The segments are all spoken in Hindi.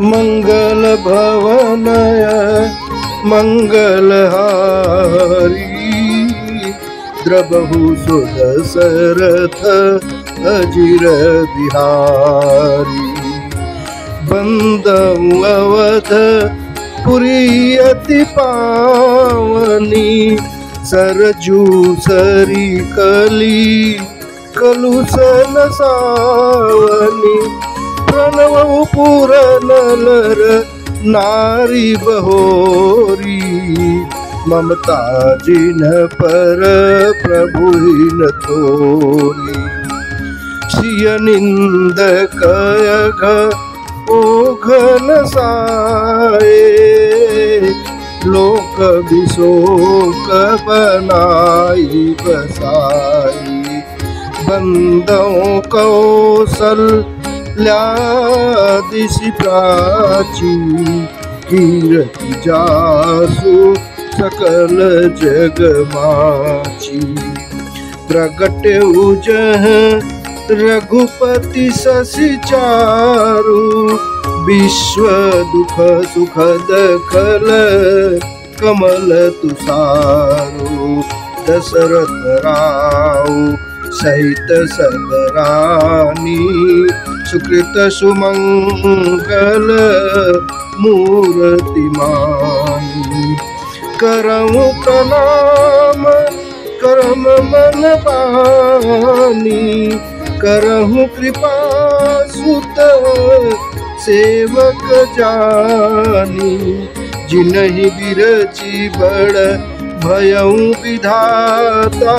मंगल भवनय मंगलहारी द्रबहु सुदशरथ अजिर बिहारी बंदऊ अवध पुरी अति पावनी सरजू सरी कली कलुसन सावनी प्रणव पुर नलर नारी बहोरी ममता जिन पर प्रभु न तोरी सिय निंद कयघ ओघन साए लोक विशोक बनाई बसाई बंदों कौसल्यादिशि प्राची कीरति जासु सकल जग माची प्रगटे उजह रघुपति शशि चारु विश्व दुख सुखद खल कमल तुषारु दशरथ राव सहित सब रानी सुकृत सुमंगल मूर्तिमानी करऊं प्रणाम करम मन पानी करहूं कृपा सुत सेवक जानी जिन्हि बिरची बड़ भयऊं विधाता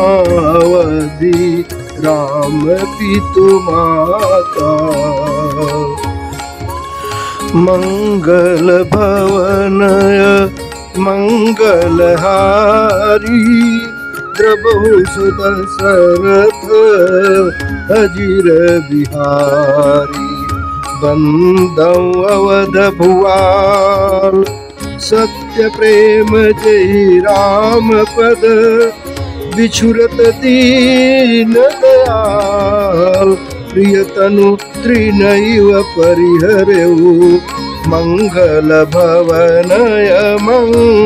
महिमावधि राम पितु माता मंगल भवनय मंगलहारी द्रबहु सुदशरथ अजिर बिहारी बंदऊ अवध भुआल सत्य प्रेम जय राम पद बिछुरत दीन दयाल प्रियतनु त्रिनैव परिहरेउ मंगल भवनय मंगलहारी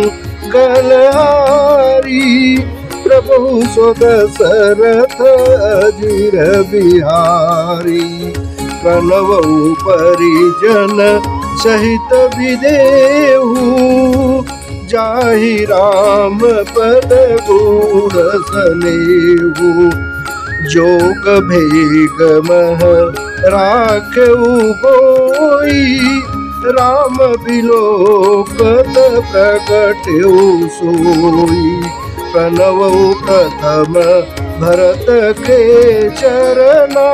प्रभु सुदशरथ अजिर बिहारी प्रणवऊ परिजन सहित विदेहु जाहि राम पद गुण सनेहु जोग भेग मह राखऊ होई राम बिलोकत प्रगट्यौ सोई प्रणवऊ प्रथम भरत के चरना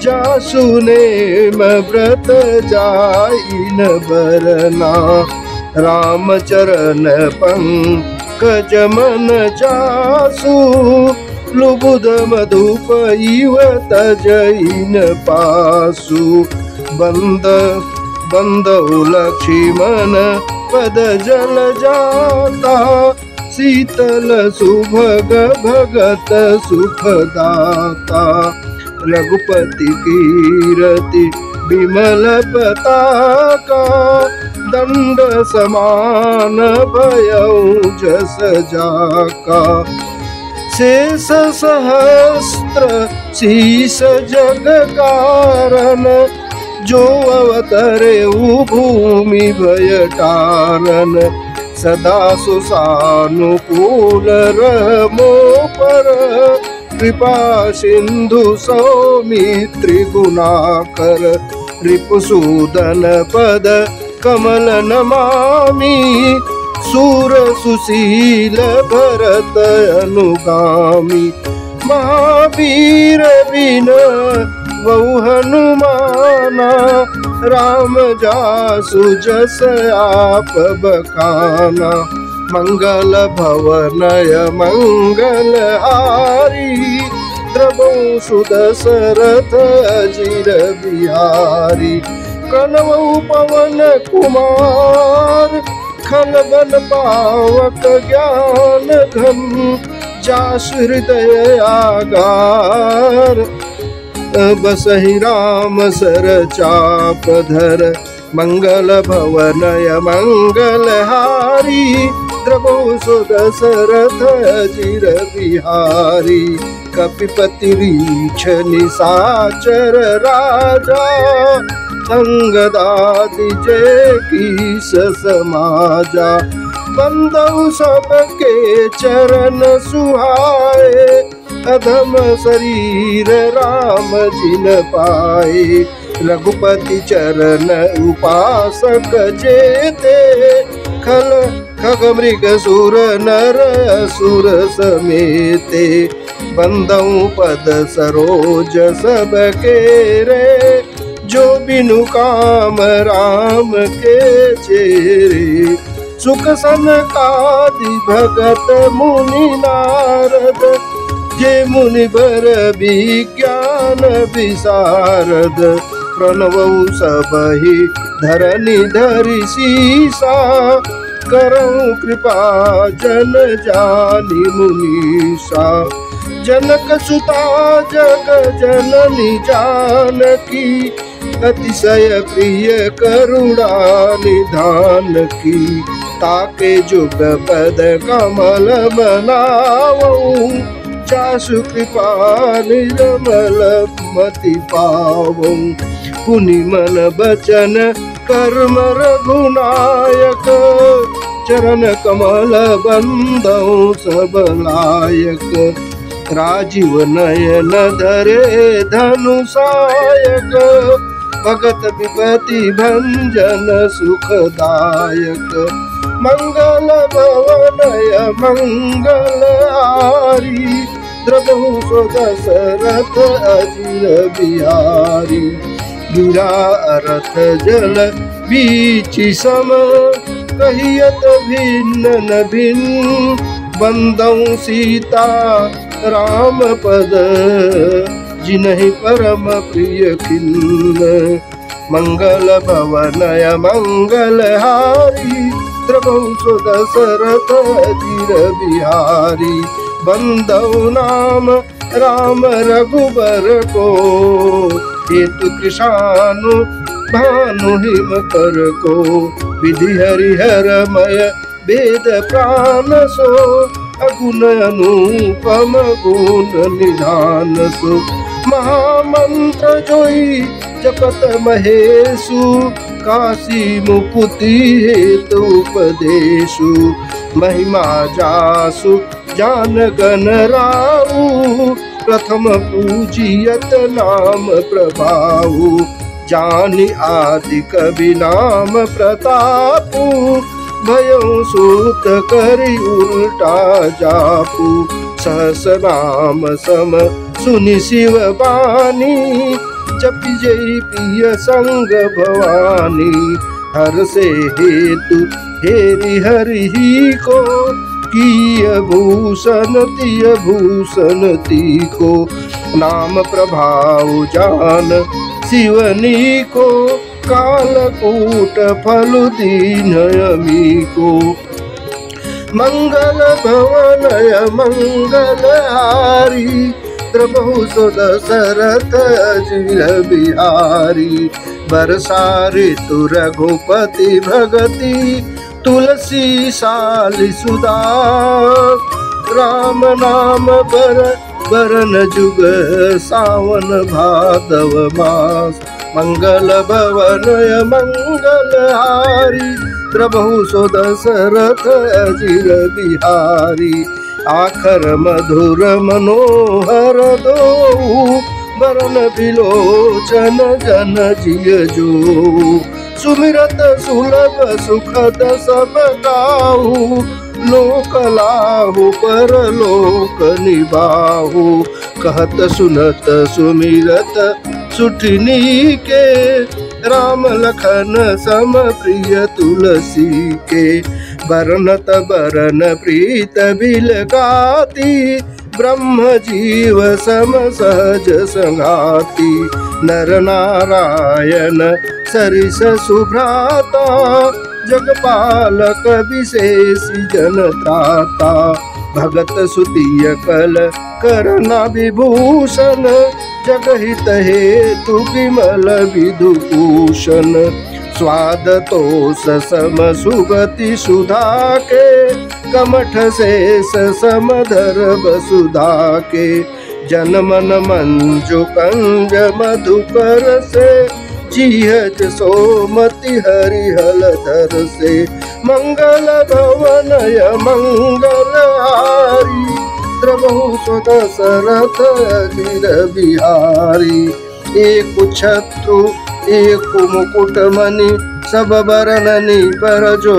जासु नेम व्रत जाइन बरना राम चरण पंकज मन जासु लुबुध मधुप इव तजइन पासु बंदौ लक्ष्मण पद जल जाता शीतल सुभग भगत सुखदाता रघुपति कीरति विमल पताका दंड समान भयउ जस जाका शेष सहस्त्र शीस जग कारण जो अवतरे भूमि भय तारन सदा सुसानुकूल रहमो पर कृपा सिंधु सौमित्रि गुणाकर रिपुसूदन पद कमल नमामि सूर सुशील भरत अनुगामी महावीर बिन बहु हनुमाना राम जासु जस आप बखाना मंगल भवनय मंगलहारी द्रबहु सुदशरथ अजिर बिहारी कनवऊ पवन कुमार खलबल पावक ज्ञान घन जासु हृदय आगार बसहि राम सर चाप धर मंगल भवनय मंगलहारी द्रवहु सो दशरथ अजिर बिहारी कपिपति रीछ निशाचर राजा अंगदादि जय कीस समाजा बंदउ सबके चरण सुहाए अधम शरीर राम जिन पाए रघुपति चरण उपासक जेते खल खग मृग सुर नर असुर समेते बंदउ पद सरोज सबके रे जो बिनु काम राम के चेरे सुख सनकादि भगत मुनि नारद जे मुनि बर विज्ञान विशारद प्रणवउ सबहि धरनि धरि सीसा करऊं कृपा जन जानि मुनीसा जनक सुता जग जननी जानकी अतिशय प्रिय करुणा निधान की ताके जुग पद कमल मनावऊं चासु कृपा निर्मल मति पावऊं पुनि मन बचन कर्म रघुनायक चरण कमल बंदऊं सब लायक राजीव नयन धरे धनुषायक भगत विपति भंजन सुखदायक मंगल भवनय मंगलहारी द्रवहु सो दशरथ अजिर बिहारी गिरा रथ जल बीच सम कहियत भिन्न न भिन्न बंदऊं सीता राम पद जिन्हि परम प्रिय खिन्न मंगल भवनय मंगलहारी द्रवहु सो दशरथ अजिर बिहारी बंदऊ नाम राम रघुबर को हेतु कृशानु भानु हिम कर को विधि हरिहरमय वेद प्राण सो अगुण अनुपम गुण निधान सो महामंत्र जोई जपत महेशु काशी मुकुति हेतु उपदेशु महिमा जासु जान गण राऊ प्रथम पूजियत नाम प्रभाऊ जानि आदि कवि नाम प्रतापु भयउ सूत करि उल्टा जापू सहस नाम सम सुनि शिव बानी जपि जय पिय संग भवानी हर से हेतु हेरि हरि को किय भूषण ती को नाम प्रभाव जान शिवनी को कालकूट फलु दीनयमी को मंगल भवनय मंगलहारी द्रवहु सो दशरथ अजिर बिहारी बरसा ऋतु रघुपति भगति तुलसी साली सुधा राम नाम बरन जुग सावन भादव मास मंगल भवनय मंगलहारी द्रवहु सो दशरथ अजिर बिहारी आखर मधुर मनोहर दो बरन बिलोचन जन जिय जो सुमिरत सुलभ सुखद सब गाहु लोक लाहु परलोक निबाहु कहत सुनत सुमिरत सुठनी के राम लखन सम प्रिय तुलसी के बरनत बरन प्रीत बिल गाती ब्रह्म जीव सम सहज संगाती नर नारायण सरिस सुभ्राता जगपालक विशेष जन त्राता भगत सुतिय कल करना विभूषण जगहित हेतु विमल विधुभूषण स्वाद तोष सम सुगति सुधा के कमठ शेष समधर वसुधा के जन मन मंजु कंज मधुकर से जीहज सोमति हरिहल धर से मंगल भवनय मंगल हारी द्रवहु सुदशरथ अजिर बिहारी एक छत्रु एक मुकुट मणि सब बरननि पर जो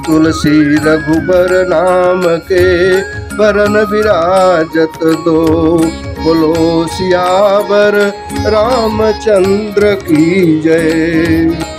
तुलसी रघुबर नाम के बरन विराजत दो बोलो सियावर रामचंद्र की जय।